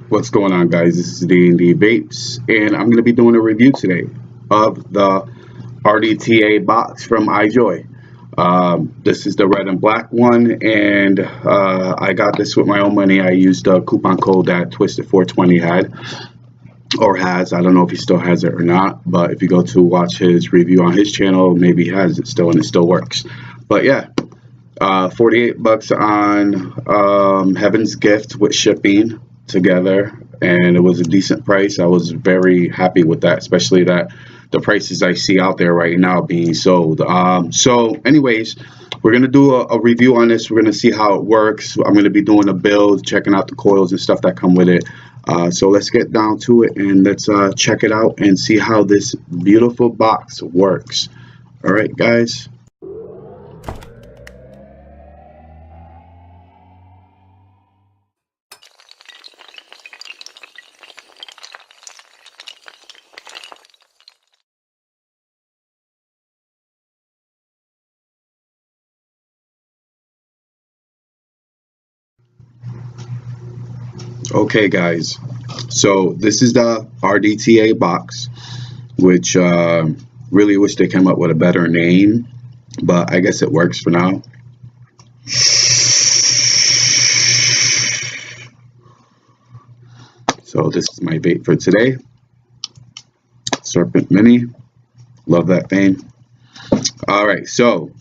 What's going on, guys? This is D&D Vapes, and I'm going to be doing a review today of the RDTA box from iJoy. This is the red and black one, and I got this with my own money. I used a coupon code that Twisted420 had, or has. I don't know if he still has it or not, but if you go to watch his review on his channel, maybe he has it still and it still works. But yeah, 48 bucks on Heaven's Gift with shipping together, and it was a decent price. I was very happy with that, especially that the prices I see out there right now being sold. So anyways, we're gonna do a review on this. We're gonna see how it works. I'm gonna be doing a build, checking out the coils and stuff that come with it. So let's get down to it and let's check it out and see how this beautiful box works. All right, guys. Okay, guys, so this is the RDTA box, which really wish they came up with a better name, but I guess it works for now. So this is my vape for today. Serpent Mini, love that thing. All right, so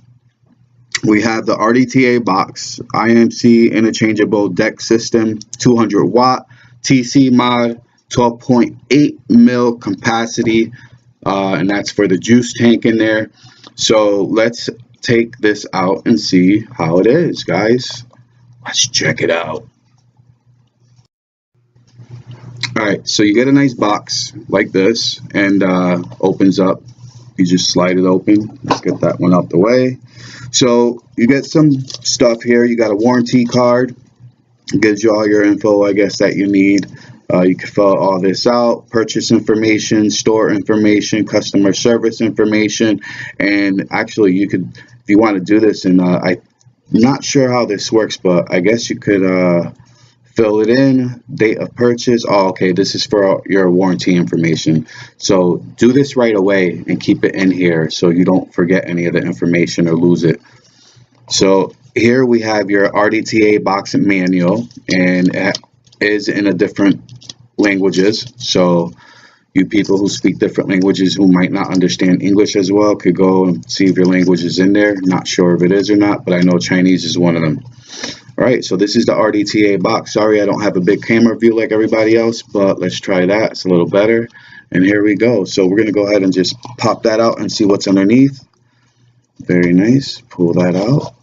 we have the RDTA box, IMC interchangeable deck system, 200 watt, TC mod, 12.8 mil capacity, and that's for the juice tank in there. So let's take this out and see how it is, guys. Let's check it out. All right, so you get a nice box like this, and opens up. You just slide it open. Let's get that one out the way. So you get some stuff here. You got a warranty card. It gives you all your info, I guess, that you need. You can fill all this out. Purchase information, store information, customer service information. And actually, you could, if you want to do this, and I'm not sure how this works, but I guess you could fill it in, date of purchase. Oh, okay, this is for your warranty information. So do this right away and keep it in here so you don't forget any of the information or lose it. So here we have your RDTA box manual, and it is in a different languages. So you people who speak different languages who might not understand English as well could go and see if your language is in there. Not sure if it is or not, but I know Chinese is one of them. All right, so this is the RDTA box. Sorry, I don't have a big camera view like everybody else, but let's try that. It's a little better. And here we go. So we're going to go ahead and just pop that out and see what's underneath. Very nice. Pull that out.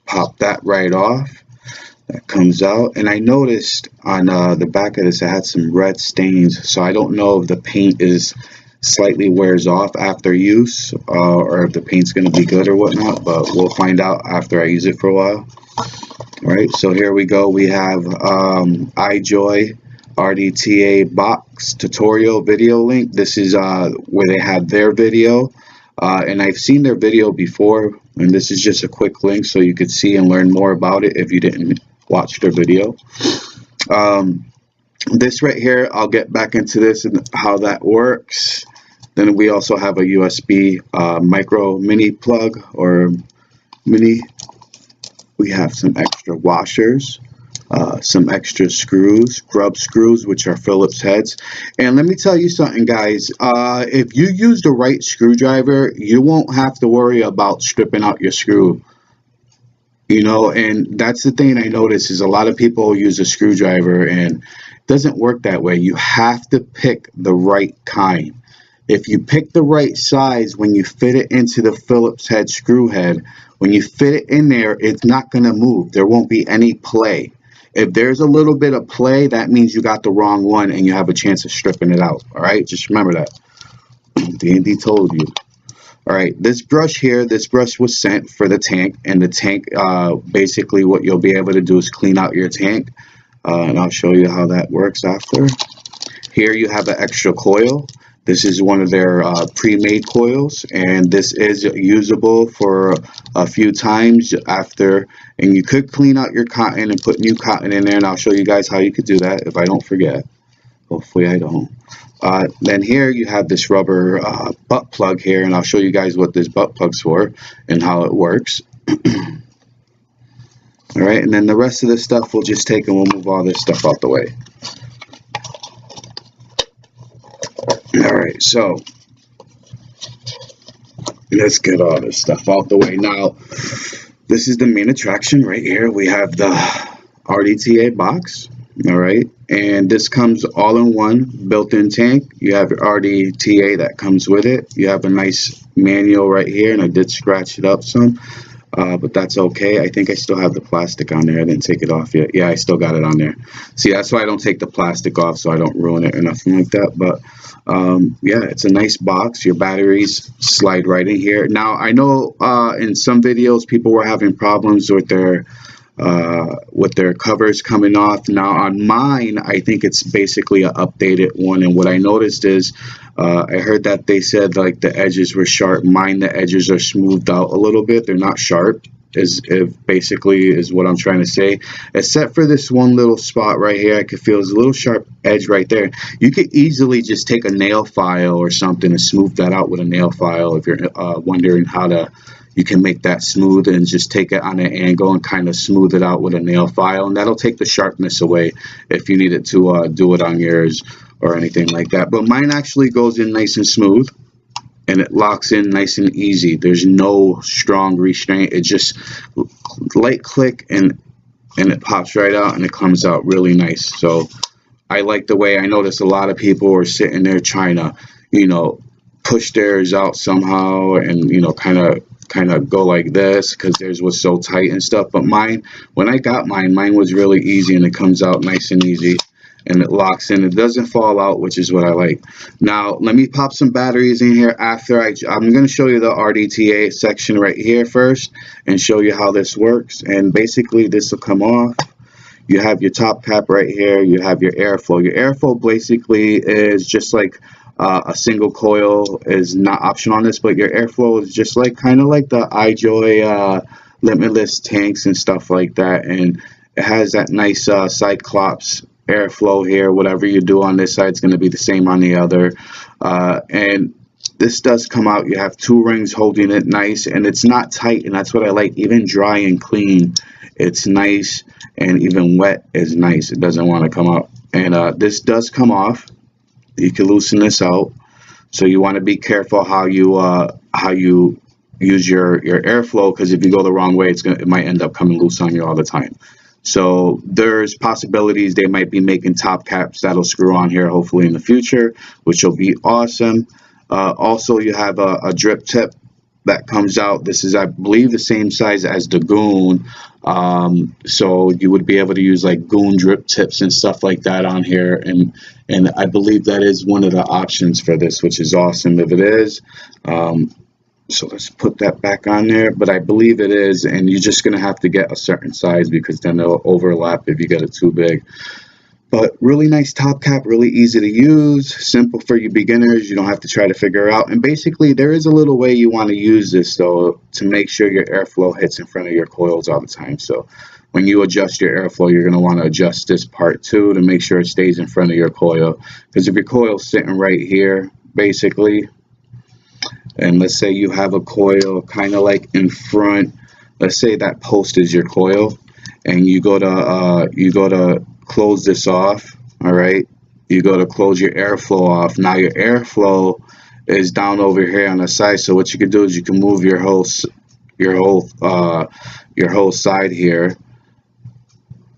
Pop that right off. That comes out. And I noticed on the back of this, it had some red stains. So I don't know if the paint is slightly wears off after use, or if the paint's going to be good or whatnot, but we'll find out after I use it for a while. All right, so here we go. We have iJoy RDTA box tutorial video link. This is where they have their video, and I've seen their video before, and this is just a quick link so you could see and learn more about it if you didn't watch their video. This right here, I'll get back into this and how that works. Then we also have a USB micro mini plug or mini. We have some extra washers, some extra screws, grub screws, which are Phillips heads. And let me tell you something, guys. If you use the right screwdriver, you won't have to worry about stripping out your screw. You know, and that's the thing I notice is a lot of people use a screwdriver, and it doesn't work that way. You have to pick the right kind. If you pick the right size when you fit it into the Phillips head screw head, when you fit it in there, it's not going to move. There won't be any play. If there's a little bit of play, that means you got the wrong one and you have a chance of stripping it out. All right, just remember that. D&D told you. All right, this brush here, this brush was sent for the tank, and the tank, basically what you'll be able to do is clean out your tank, and I'll show you how that works after. Here you have an extra coil. This is one of their pre-made coils, and this is usable for a few times after. And you could clean out your cotton and put new cotton in there, and I'll show you guys how you could do that if I don't forget. Hopefully I don't. Then here you have this rubber butt plug here, and I'll show you guys what this butt plug's for and how it works. All right, and then the rest of this stuff we'll just take and we'll move all this stuff out the way. All right, so let's get all this stuff out the way. Now, this is the main attraction right here. We have the RDTA box, all right, and this comes all in one built-in tank. You have your RDTA that comes with it. You have a nice manual right here, and I did scratch it up some, but that's okay. I think I still have the plastic on there. I didn't take it off yet. Yeah, I still got it on there. See, that's why I don't take the plastic off, so I don't ruin it or nothing like that. But yeah, it's a nice box. Your batteries slide right in here. Now, I know in some videos people were having problems with their covers coming off. Now on mine, I think it's basically an updated one, and what I noticed is I heard that they said like the edges were sharp. Mine, the edges are smoothed out a little bit. They're not sharp, basically is what I'm trying to say, except for this one little spot right here. I could feel there's a little sharp edge right there. You could easily just take a nail file or something and smooth that out with a nail file if you're wondering how you can make that smooth, and just take it on an angle and kind of smooth it out with a nail file, and that'll take the sharpness away if you needed to do it on yours or anything like that. But mine actually goes in nice and smooth, and it locks in nice and easy. There's no strong restraint. It just light click and it pops right out, and it comes out really nice. So I like the way. I notice a lot of people are sitting there trying to, you know, push theirs out somehow, and you know, kind of go like this because theirs was so tight and stuff. But mine, when I got mine was really easy, and it comes out nice and easy, and it locks in. It doesn't fall out, which is what I like. Now let me pop some batteries in here after I'm going to show you the RDTA section right here first and show you how this works. And basically this will come off. You have your top cap right here. You have your airflow. Your airflow basically is just like a single coil is not optional on this, but your airflow is just like kind of like the iJoy limitless tanks and stuff like that, and it has that nice Cyclops airflow here. Whatever you do on this side is going to be the same on the other, and this does come out. You have two rings holding it nice, and it's not tight, and that's what I like. Even dry and clean, it's nice, and even wet is nice. It doesn't want to come out. And this does come off. You can loosen this out, so you want to be careful how you use your airflow, because if you go the wrong way, it might end up coming loose on you all the time. So there's possibilities they might be making top caps that'll screw on here hopefully in the future, which will be awesome. Also, you have a drip tip that comes out. This is, I believe, the same size as the Goon, so you would be able to use like Goon drip tips and stuff like that on here, and I believe that is one of the options for this, which is awesome if it is. So let's put that back on there, but I believe it is, and you're just going to have to get a certain size because then they'll overlap if you get it too big. But really nice top cap, really easy to use, simple for you beginners. You don't have to try to figure out. And basically, there is a little way you want to use this, though, to make sure your airflow hits in front of your coils all the time. So when you adjust your airflow, you're going to want to adjust this part too to make sure it stays in front of your coil. Because if your coil's sitting right here, basically, and let's say you have a coil kind of like in front, let's say that post is your coil, and you go to close this off. All right, you go to close your airflow off. Now your airflow is down over here on the side, so what you can do is you can move your whole side here,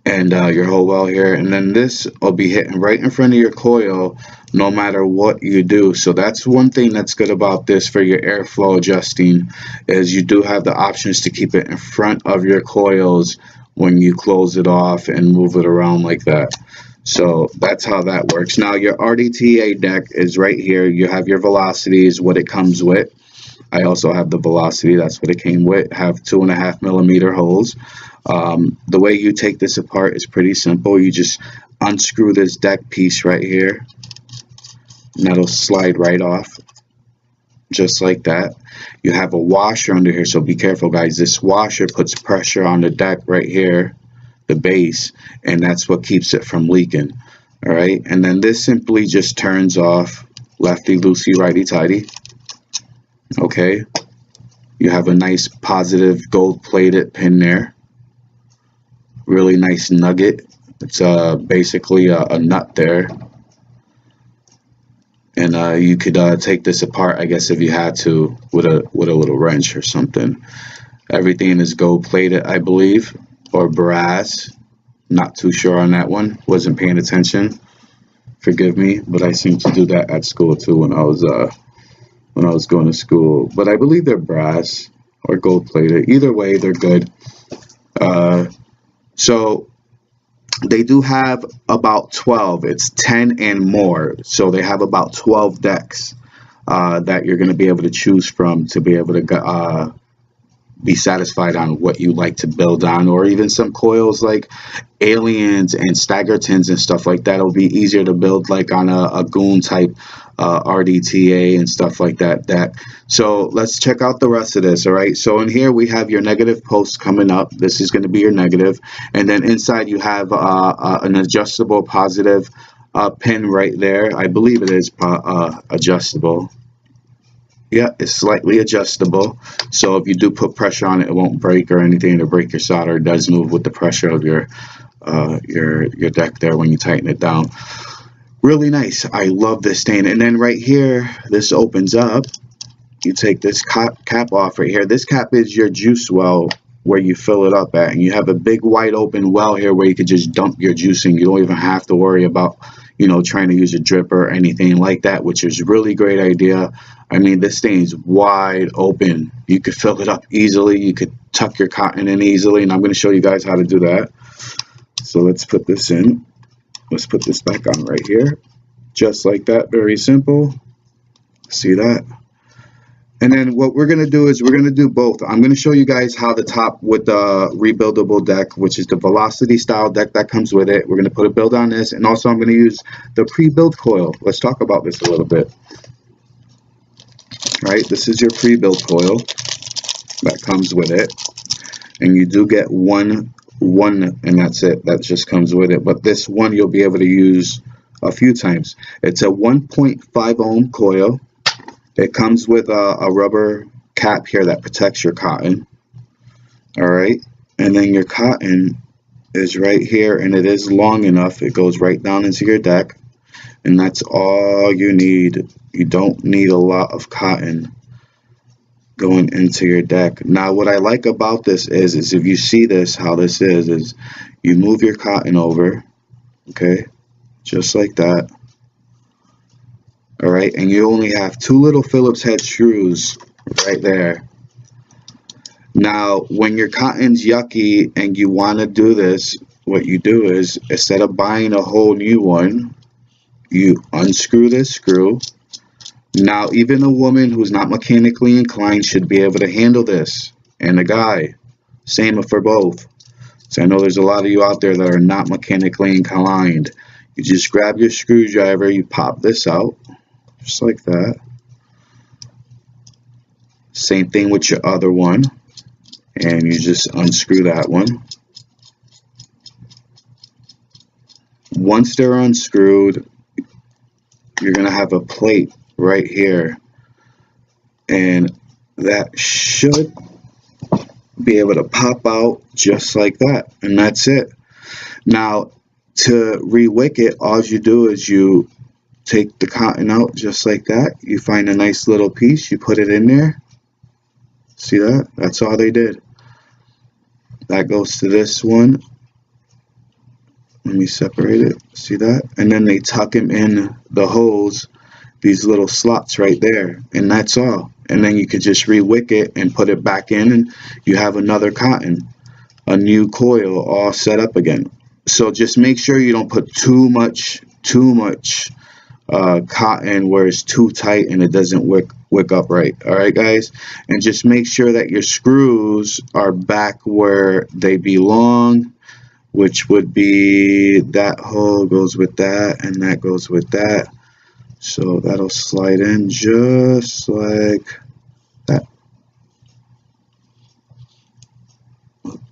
and your whole well here, and then this will be hitting right in front of your coil no matter what you do. So that's one thing that's good about this for your airflow adjusting, is you do have the options to keep it in front of your coils when you close it off and move it around like that. So that's how that works. Now your RDTA deck is right here. You have your velocity is what it comes with. I also have the velocity, that's what it came with. Have 2.5 millimeter holes. The way you take this apart is pretty simple. You just unscrew this deck piece right here, and that'll slide right off just like that. You have a washer under here, so be careful, guys. This washer puts pressure on the deck right here, the base, and that's what keeps it from leaking. All right, and then this simply just turns off, lefty loosey, righty tighty. Okay, you have a nice positive gold plated pin there, really nice nugget. It's basically a nut there, and you could take this apart, I guess, if you had to, with a little wrench or something. Everything is gold plated, I believe, or brass. Not too sure on that one. Wasn't paying attention. Forgive me, but I seem to do that at school too when I was going to school. But I believe they're brass or gold plated. Either way, they're good. So they do have about 12. It's 10 and more. So they have about 12 decks that you're going to be able to choose from to be able to be satisfied on what you like to build on, or even some coils like aliens and staggertons and stuff like that. It'll be easier to build like on a goon type RDTA and stuff like that deck. So let's check out the rest of this. All right, so in here we have your negative post coming up. This is going to be your negative, and then inside you have an adjustable positive pin right there. I believe it is adjustable. Yeah, it's slightly adjustable, so if you do put pressure on it, it won't break or anything to break your solder. It does move with the pressure of your deck there when you tighten it down. Really nice. I love this stain. And then right here, this opens up. You take this cap off right here. This cap is your juice well where you fill it up at, and you have a big wide open well here where you could just dump your juice in. You don't even have to worry about, you know, trying to use a dripper or anything like that, which is really great idea. I mean, this stain's wide open. You could fill it up easily. You could tuck your cotton in easily, and I'm going to show you guys how to do that. So let's put this in. Let's put this back on right here, just like that. Very simple. See that? And then what we're going to do is we're going to do both. I'm going to show you guys how the top with the rebuildable deck, which is the velocity style deck that comes with it. We're going to put a build on this, and also I'm going to use the pre-built coil. Let's talk about this a little bit. All right, this is your pre-built coil that comes with it, and you do get one, and that's it. That just comes with it. But this one you'll be able to use a few times. It's a 1.5 ohm coil. It comes with a rubber cap here that protects your cotton. All right, and then your cotton is right here, and it is long enough. It goes right down into your deck, and that's all you need. You don't need a lot of cotton going into your deck. Now, what I like about this is if you see this, how this is you move your cotton over, okay, just like that. All right, and you only have two little Phillips head screws right there. Now, when your cotton's yucky and you want to do this, what you do is, instead of buying a whole new one, you unscrew this screw. Now, even a woman who's not mechanically inclined should be able to handle this, and a guy, same for both. So I know there's a lot of you out there that are not mechanically inclined. You just grab your screwdriver, you pop this out, just like that. Same thing with your other one, and you just unscrew that one. Once they're unscrewed, you're going to have a plate right here, and that should be able to pop out just like that, and that's it. Now, to re-wick it, all you do is you take the cotton out just like that. You find a nice little piece, you put it in there. See that? That's all they did. That goes to this one. Let me separate it. See that? And then they tuck him in the holes, these little slots right there, and that's all. And then you could just re-wick it and put it back in, and you have another cotton, a new coil all set up again. So just make sure you don't put too much cotton where it's too tight and it doesn't wick up right. All right, guys, and just make sure that your screws are back where they belong, which would be that hole goes with that, and that goes with that. So that'll slide in just like that.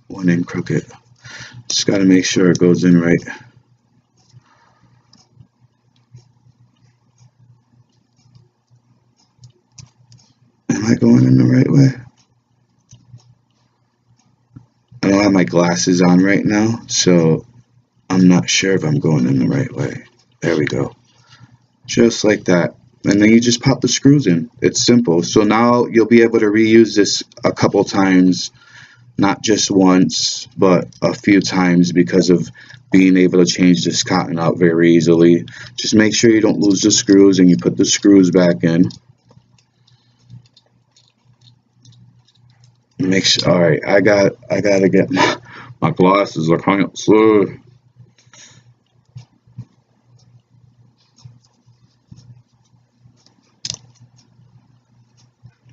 One in crooked. Just got to make sure it goes in right. Am I going in the right way? I don't have my glasses on right now, so I'm not sure if I'm going in the right way. There we go. Just like that. And then you just pop the screws in. It's simple. So now you'll be able to reuse this a couple times, not just once, but a few times, because of being able to change this cotton out very easily. Just make sure you don't lose the screws, and you put the screws back in. Make sure. All right, I gotta get my glasses. I can't see.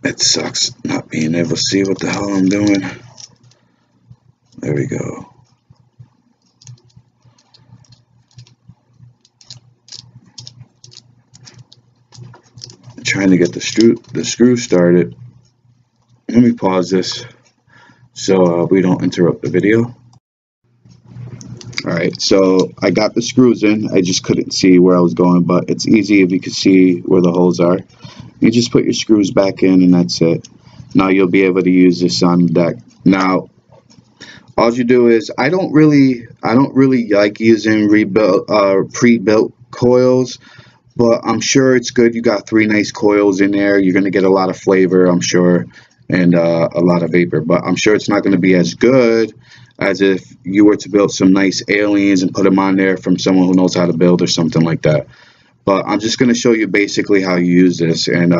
It sucks not being able to see what the hell I'm doing. There we go. I'm trying to get the screw started. Let me pause this so we don't interrupt the video. Alright, so I got the screws in. I just couldn't see where I was going, but it's easy if you can see where the holes are. You just put your screws back in, and that's it. Now you'll be able to use this on the deck. Now, all you do is, I don't really like using pre-built coils, but I'm sure it's good. You got 3 nice coils in there. You're gonna get a lot of flavor, I'm sure, and a lot of vapor. But I'm sure it's not gonna be as good as if you were to build some nice aliens and put them on there from someone who knows how to build or something like that. But I'm just going to show you basically how you use this. And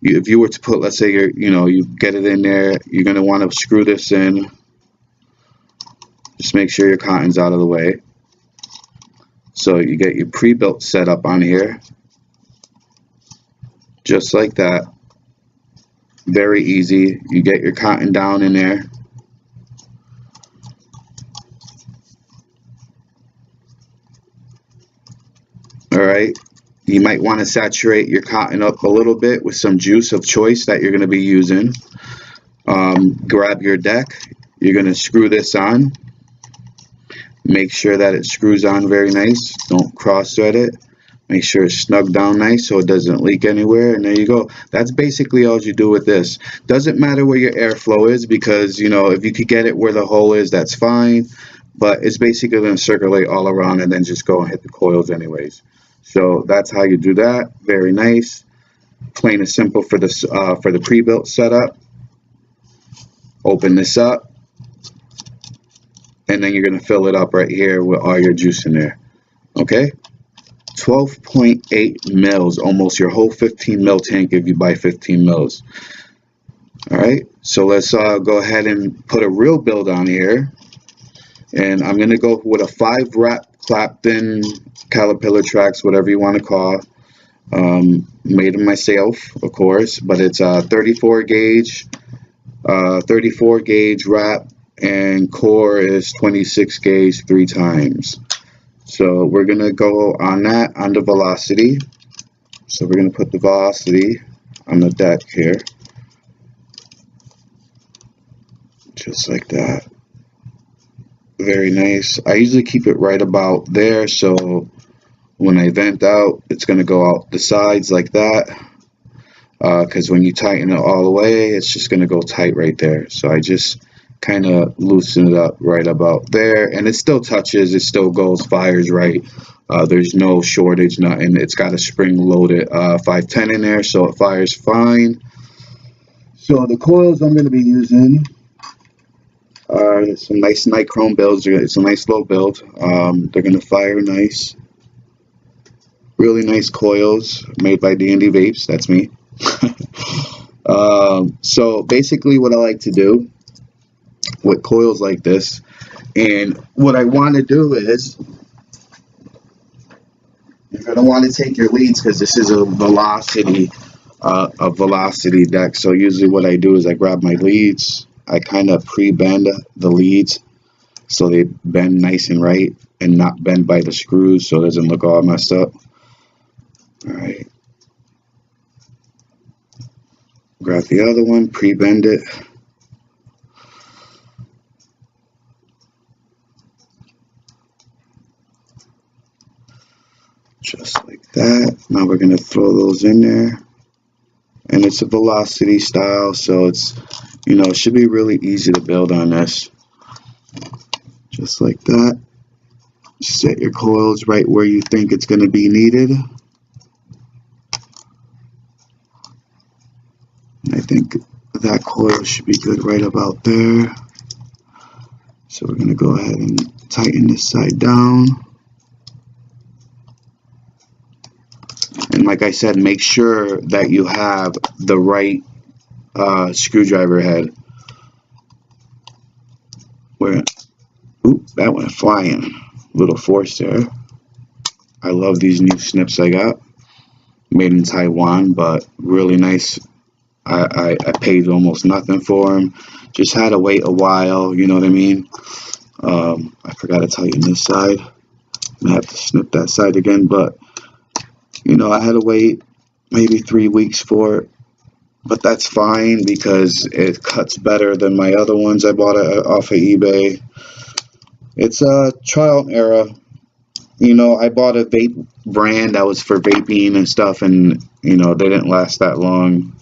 if you were to put, let's say you get it in there, you're going to want to screw this in. Just make sure your cotton's out of the way. So you get your pre-built setup on here, just like that. Very easy. You get your cotton down in there. Alright, you might want to saturate your cotton up a little bit with some juice of choice that you're going to be using. Grab your deck. You're going to screw this on. Make sure that it screws on very nice. Don't cross thread it. Make sure it's snug down nice so it doesn't leak anywhere. And there you go. That's basically all you do with this. Doesn't matter where your airflow is, because if you could get it where the hole is, that's fine. But it's basically going to circulate all around, and then just go and hit the coils anyways. So that's how you do that. Very nice, plain and simple for the pre-built setup. Open this up, and then you're going to fill it up right here with all your juice in there. Okay, 12.8 mils, almost your whole 15 mil tank if you buy 15 mils. All right, so let's go ahead and put a real build on here, and I'm going to go with a 5-wrap Clapton Caterpillar tracks, whatever you want to call. Made them myself, of course, but it's a 34 gauge wrap, and core is 26 gauge 3 times. So we're gonna go on that on the velocity. So we're gonna put the velocity on the deck here, just like that. Very nice. I usually keep it right about there, so when I vent out, it's going to go out the sides like that, because when you tighten it all the way, it's just going to go tight right there. So I just kind of loosen it up right about there, and it still touches, it still goes, fires right. There's no shortage, nothing. It's got a spring-loaded 510 in there, so it fires fine. So the coils I'm going to be using are some nice nichrome builds. It's a nice low build. They're going to fire nice. Really nice coils made by D&D Vapes. That's me. So basically what I like to do with coils like this, and what I want to do is, you're going to want to take your leads, because this is a velocity deck. So usually what I do is I grab my leads, I kind of pre-bend the leads so they bend nice and right, and not bend by the screws so it doesn't look all messed up. Alright, the other one, pre-bend it. Just like that. Now we're going to throw those in there. And it's a velocity style, so it's, you know, it should be really easy to build on this. Just like that. Set your coils right where you think it's going to be needed. And I think that coil should be good right about there. So we're going to go ahead and tighten this side down. And like I said, make sure that you have the right screwdriver head. Where, oop, that went flying. Little force there. I love these new snips I got. Made in Taiwan, but really nice. I paid almost nothing for them. Just had to wait a while, you know what I mean? I forgot to tighten this side. I have to snip that side again, but you know, I had to wait maybe 3 weeks for it, but that's fine because it cuts better than my other ones I bought off of eBay. It's a trial and error. You know, I bought a vape brand that was for vaping and stuff, and you know, they didn't last that long.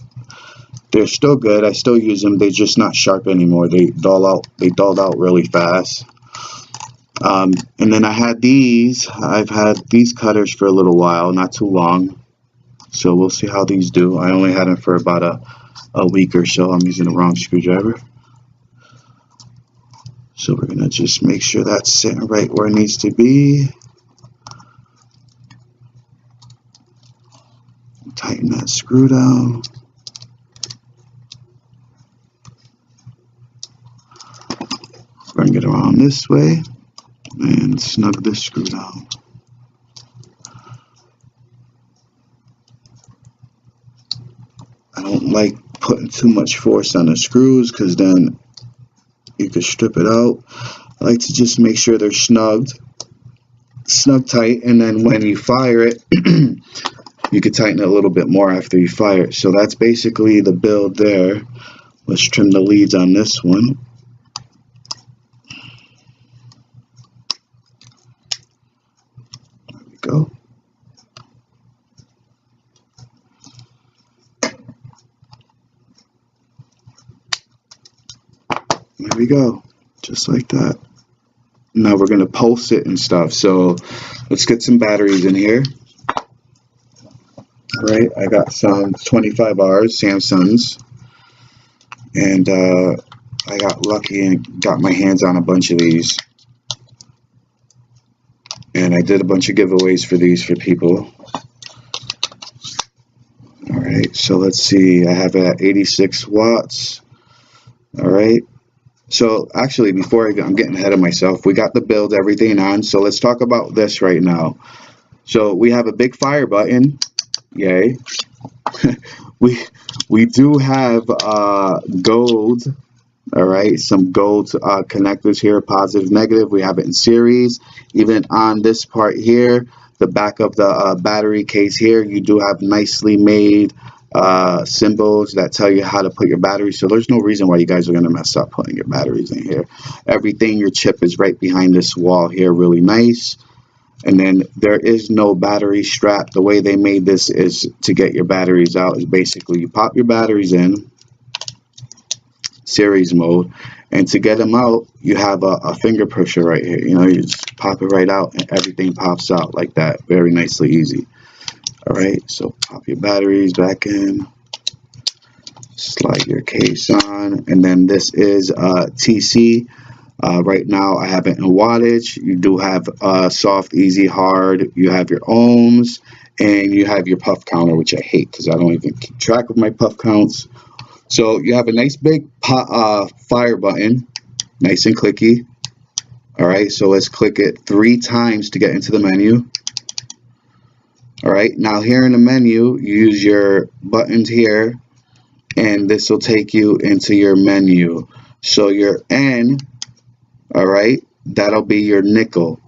They're still good. I still use them. They're just not sharp anymore. They dull out. They dulled out really fast. And then I had these. I've had these cutters for a little while, not too long. So we'll see how these do. I only had them for about a week or so. I'm using the wrong screwdriver. So we're going to just make sure that's sitting right where it needs to be. Tighten that screw down. Bring it around this way and snug this screw down. I don't like putting too much force on the screws because then you can strip it out. I like to just make sure they're snug tight, and then when you fire it, you can tighten it a little bit more after you fire it. So that's basically the build there. Let's trim the leads on this one. There we go. There we go, just like that. Now we're going to pulse it and stuff. So let's get some batteries in here. All right, I got some 25Rs, Samsungs, and I got lucky and got my hands on a bunch of these. And I did a bunch of giveaways for these for people. All right, so let's see. I have it at 86 watts. All right. So actually, before I'm getting ahead of myself, we got the build, everything on. So let's talk about this right now. So we have a big fire button. Yay. we do have gold. All right, some gold connectors here, positive, negative. We have it in series. Even on this part here, the back of the battery case here, you do have nicely made symbols that tell you how to put your batteries. So there's no reason why you guys are going to mess up putting your batteries in here. Everything, your chip is right behind this wall here, really nice. And then there is no battery strap. The way they made this is to get your batteries out is basically you pop your batteries in series mode, and to get them out you have a finger pusher right here. You know, you just pop it right out and everything pops out like that, very nicely easy. All right, so pop your batteries back in, slide your case on, and then this is TC. Right now I have it in wattage. You do have soft, easy, hard. You have your ohms, and you have your puff counter, which I hate because I don't even keep track of my puff counts. So you have a nice big fire button, nice and clicky. All right, so let's click it 3 times to get into the menu. All right, now here in the menu, you use your buttons here, and this will take you into your menu. So your N, all right, that'll be your nickel.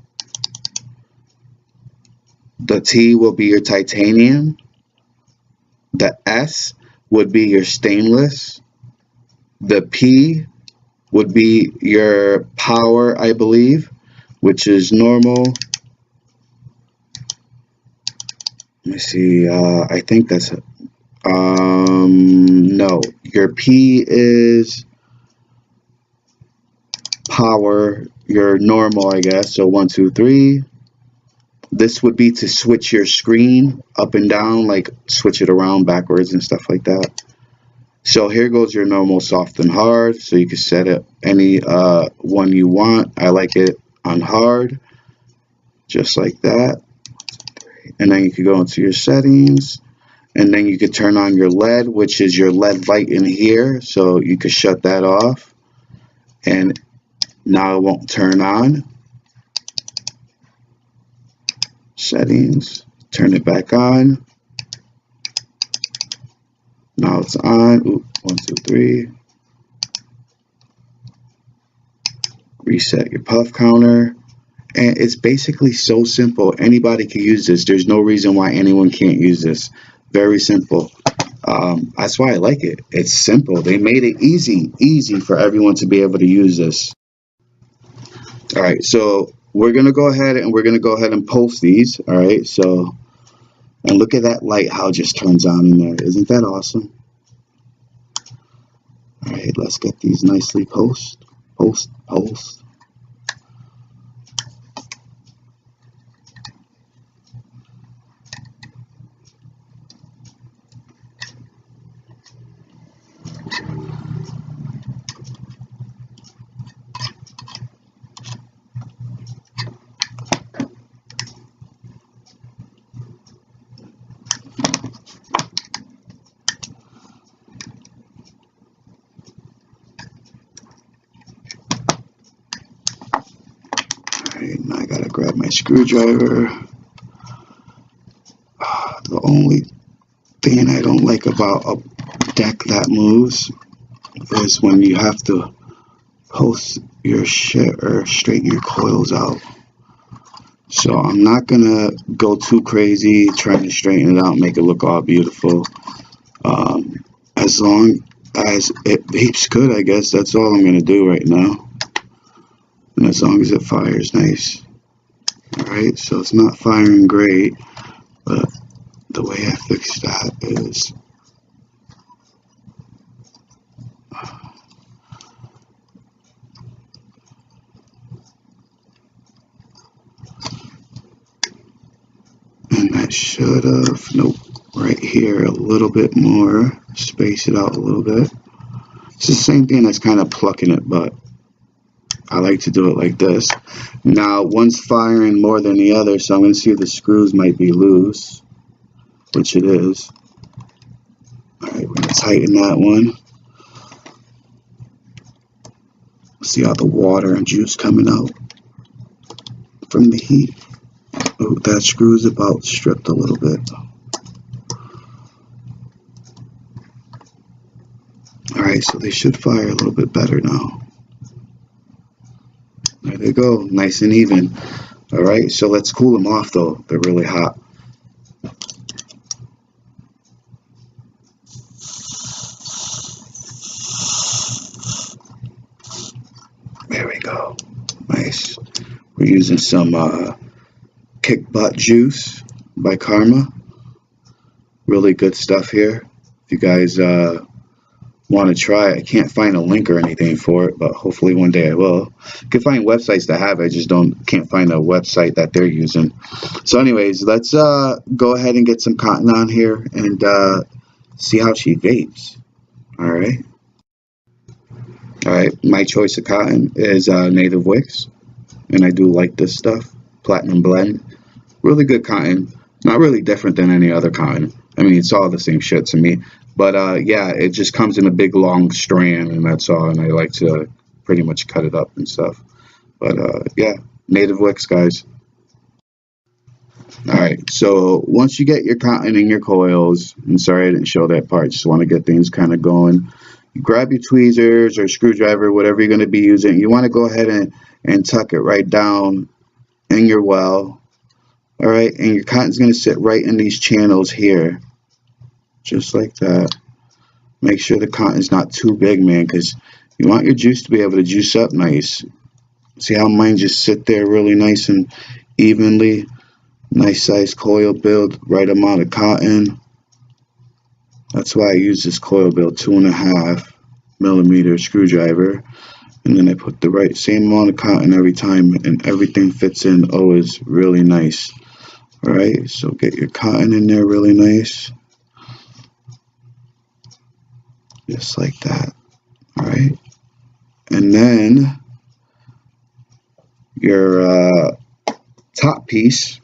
The T will be your titanium. The S would be your stainless. The P would be your power, I believe, which is normal. Let me see, I think that's no, your P is power, your normal, I guess. So 1, 2, 3. This would be to switch your screen up and down, like switch it around backwards and stuff like that. So here goes your normal, soft and hard. So you can set it any one you want. I like it on hard, just like that. And then you can go into your settings, and then you could turn on your LED, which is your LED light in here. So you could shut that off, and now it won't turn on. Settings, turn it back on. Now it's on. Ooh, 1, 2, 3. Reset your puff counter. And it's basically so simple. Anybody can use this. There's no reason why anyone can't use this. Very simple. That's why I like it. It's simple. They made it easy for everyone to be able to use this. All right, so we're gonna go ahead and post these. All right, so, and look at that light, how it just turns on in there. Isn't that awesome? All right, let's get these nicely post. Now I gotta grab my screwdriver. The only thing I don't like about a deck that moves is when you have to post your shit or straighten your coils out. So I'm not gonna go too crazy trying to straighten it out and make it look all beautiful. As long as it vapes good, I guess that's all I'm gonna do right now. And as long as it fires nice. Alright, so it's not firing great, but the way I fix that is and that should have, nope, right here a little bit more, space it out a little bit. It's the same thing as kind of plucking it, but I like to do it like this. Now, one's firing more than the other, so I'm going to see if the screws might be loose, which it is. Alright, we're going to tighten that one. See how the water and juice coming out from the heat. Oh, that screw's about stripped a little bit. Alright, so they should fire a little bit better now. There they go, nice and even. Alright, so let's cool them off though. They're really hot. There we go. Nice. We're using some Kick Butt Juice by Karma. Really good stuff here. If you guys want to try it, I can't find a link or anything for it, but hopefully one day I will. You can find websites that have it, I just can't find a website that they're using. So anyways, let's go ahead and get some cotton on here and see how she vapes. Alright. Alright, my choice of cotton is Native Wicks, and I do like this stuff. Platinum Blend. Really good cotton. Not really different than any other cotton. I mean, it's all the same shit to me. But yeah, it just comes in a big long strand, and that's all. And I like to pretty much cut it up and stuff. But yeah, Native Wicks, guys. Alright, so once you get your cotton in your coils, and sorry I didn't show that part, just want to get things kind of going. You grab your tweezers or screwdriver, whatever you're going to be using. You want to go ahead and tuck it right down in your well. Alright, and your cotton's going to sit right in these channels here. Just like that. Make sure the cotton's not too big, man, because you want your juice to be able to juice up nice. See how mine just sit there really nice and evenly? Nice size coil build, right amount of cotton. That's why I use this coil build 2.5 millimeter screwdriver. And then I put the right same amount of cotton every time, and everything fits in always really nice. Alright, so get your cotton in there really nice. Just like that. Alright. And then your top piece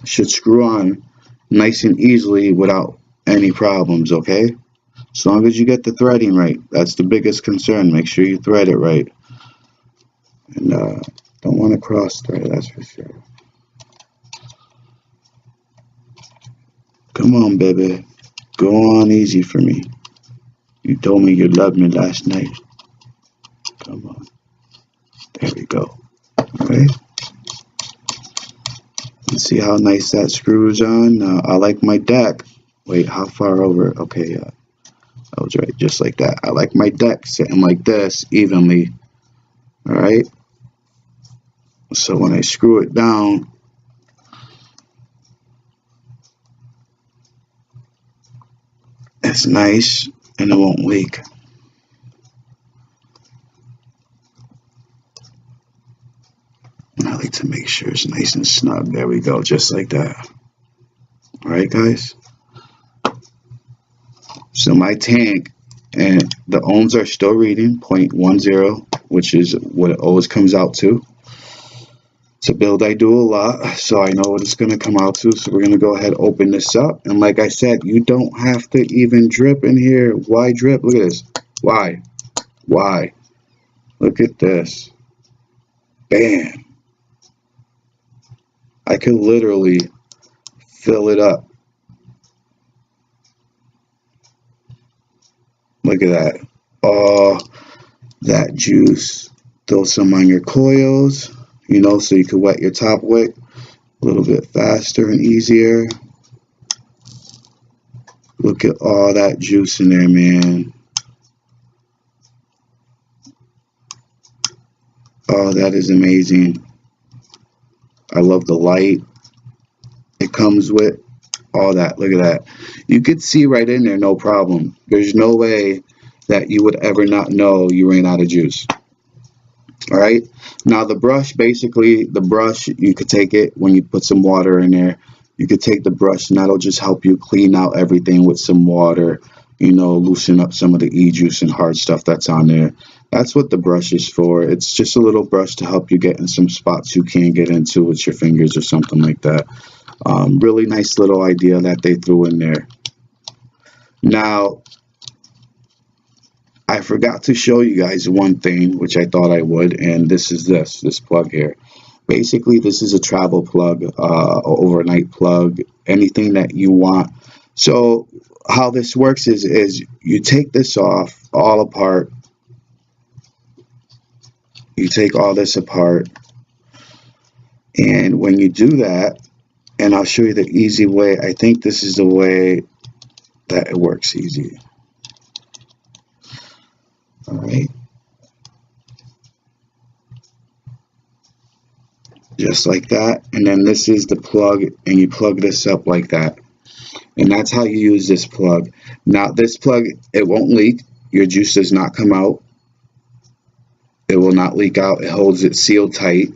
should screw on nice and easily without any problems, okay? As long as you get the threading right. That's the biggest concern. Make sure you thread it right. And don't want to cross thread, that's for sure. Come on, baby. Go on easy for me. You told me you loved me last night. Come on. There we go. Okay. Let's see how nice that screws on. Now, I like my deck. Wait, how far over? Okay, yeah. I was right, just like that. I like my deck sitting like this, evenly. Alright. So when I screw it down, it's nice and it won't leak. I like to make sure it's nice and snug. There we go, just like that. Alright, guys. So my tank, and the ohms are still reading 0.10, which is what it always comes out to. It's a build I do a lot, so I know what it's going to come out to. So we're going to go ahead and open this up. And like I said, you don't have to even drip in here. Why drip? Look at this. Why? Why? Look at this. Bam. I could literally fill it up. Look at that. Oh, that juice. Throw some on your coils. You know, so you can wet your top wick a little bit faster and easier. Look at all that juice in there, man. Oh, that is amazing. I love the light it comes with. All that. Look at that. You could see right in there, no problem. There's no way that you would ever not know you ran out of juice. Alright, now the brush, basically the brush, you could take it when you put some water in there. You could take the brush and that'll just help you clean out everything with some water, you know, loosen up some of the e-juice and hard stuff that's on there. That's what the brush is for. It's just a little brush to help you get in some spots you can't get into with your fingers or something like that. Really nice little idea that they threw in there. Now, I forgot to show you guys one thing, which I thought I would, and this is this plug here. Basically, this is a travel plug, overnight plug, anything that you want. So how this works is you take this off, all apart. You take all this apart, and when you do that, and I'll show you the easy way. I think this is the way that it works easy. Alright, just like that, and then this is the plug, and you plug this up like that, and that's how you use this plug. Now this plug, it won't leak, your juice does not come out, it will not leak out, it holds it sealed tight.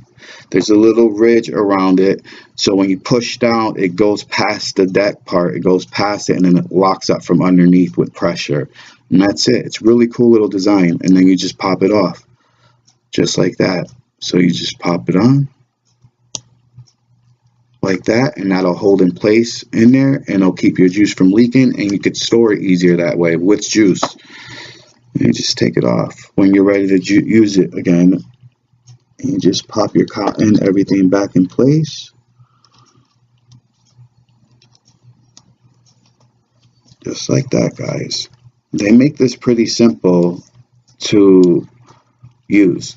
There's a little ridge around it, so when you push down, it goes past the deck part, it goes past it, and then it locks up from underneath with pressure. And that's it. It's really cool little design. And then you just pop it off. Just like that. So you just pop it on. Like that. And that'll hold in place in there. And it'll keep your juice from leaking. And you could store it easier that way with juice. And you just take it off. When you're ready to use it again. And you just pop your cotton, everything back in place. Just like that, guys. They make this pretty simple to use.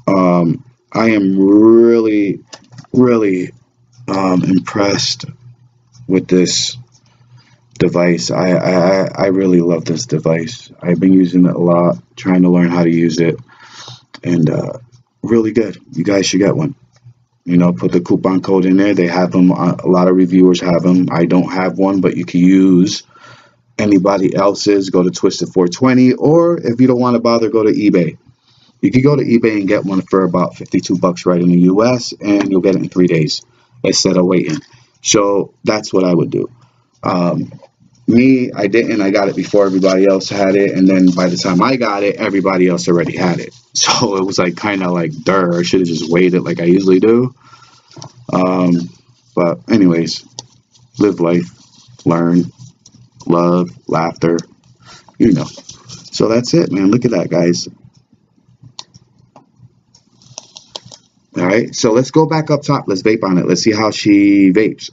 I am really impressed with this device. I really love this device. I've been using it a lot, trying to learn how to use it, and really good. You guys should get one. You know, put the coupon code in there. They have them. A lot of reviewers have them. I don't have one, but you can use anybody else's. Go to Twisted 420, or if you don't want to bother, go to eBay. You can go to eBay and get one for about 52 bucks right in the US, and you'll get it in 3 days instead of waiting. So that's what I would do. Me, I didn't. I got it before everybody else had it, and then by the time I got it, everybody else already had it. So it was like kind of like, I should have just waited like I usually do. But anyways, live life, learn, love, laughter, you know. So that's it, man. Look at that, guys. All right, so let's go back up top. Let's vape on it. Let's see how she vapes.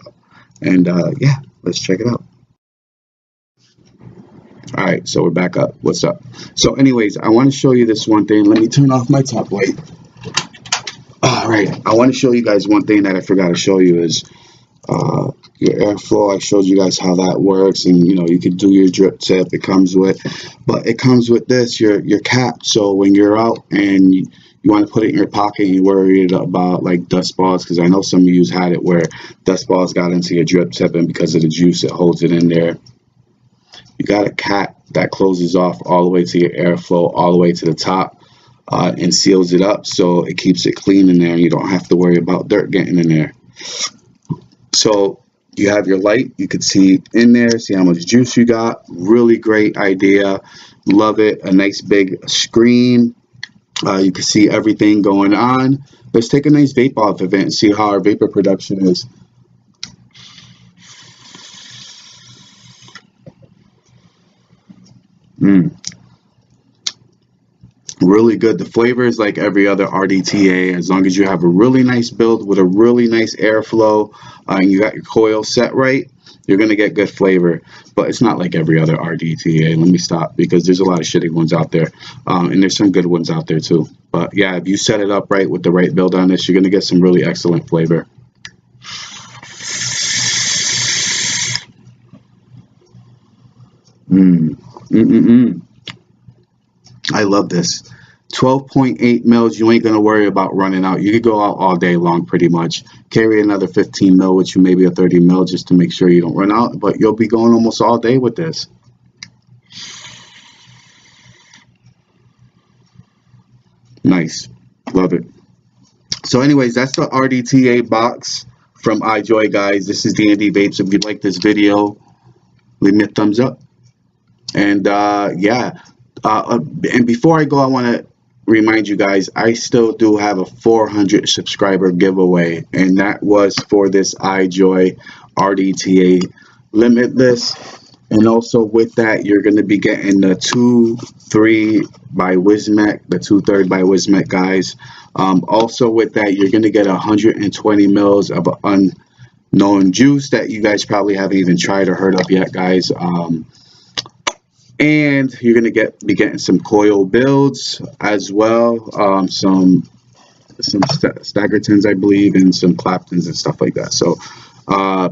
And yeah, let's check it out. All right, so we're back up. What's up? So anyways, I want to show you this one thing. Let me turn off my top light. All right, I want to show you guys one thing that I forgot to show you is your airflow. I showed you guys how that works, and you know, you can do your drip tip. It comes with this, your cap. So when you're out and you want to put it in your pocket and you're worried about like dust balls, because I know some of you had it where dust balls got into your drip tip, and because of the juice, it holds it in there. You got a cap that closes off all the way to your airflow, all the way to the top, and seals it up so it keeps it clean in there, and you don't have to worry about dirt getting in there. So you have your light, you can see in there, see how much juice you got. Really great idea. Love it. A nice big screen. You can see everything going on. Let's take a nice vape off of it and see how our vapor production is. Really good. The flavor is like every other RDTA. As long as you have a really nice build with a really nice airflow and you got your coil set right, you're going to get good flavor. But it's not like every other RDTA. Let me stop, because there's a lot of shitty ones out there. And there's some good ones out there too. But yeah, if you set it up right with the right build on this, you're going to get some really excellent flavor. I love this. 12.8 mils, you ain't going to worry about running out. You could go out all day long pretty much. Carry another 15 mil with you, maybe a 30 mil, just to make sure you don't run out. But you'll be going almost all day with this. Nice. Love it. So anyways, that's the RDTA box from iJoy, guys. This is D&D Vapes. If you like this video, leave me a thumbs up. And yeah. And before I go, I want to remind you guys, I still do have a 400 subscriber giveaway, and that was for this iJoy RDTA Limitless. And also with that, you're going to be getting the 2-3 by Wismec, the 2/3 by Wismec, guys. Also with that, you're going to get 120 mils of unknown juice that you guys probably haven't even tried or heard of yet, guys. And you're going to be getting some coil builds as well, some Staggertons, I believe, and some Claptons and stuff like that. So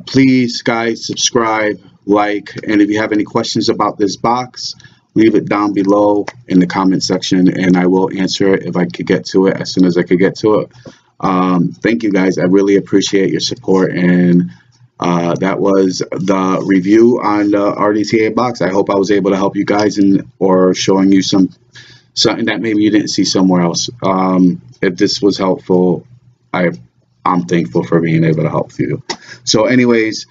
please, guys, subscribe, like, and if you have any questions about this box, leave it down below in the comment section, and I will answer it if I could get to it as soon as I could get to it. Thank you, guys. I really appreciate your support, and that was the review on the RDTA box. I hope I was able to help you guys or showing you something that maybe you didn't see somewhere else. If this was helpful, I'm thankful for being able to help you. So anyways,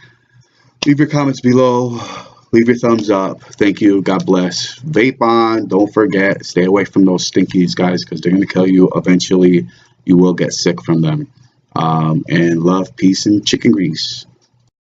leave your comments below. Leave your thumbs up. Thank you. God bless. Vape on. Don't forget. Stay away from those stinkies, guys, because they're going to kill you. Eventually, you will get sick from them. And love, peace, and chicken grease.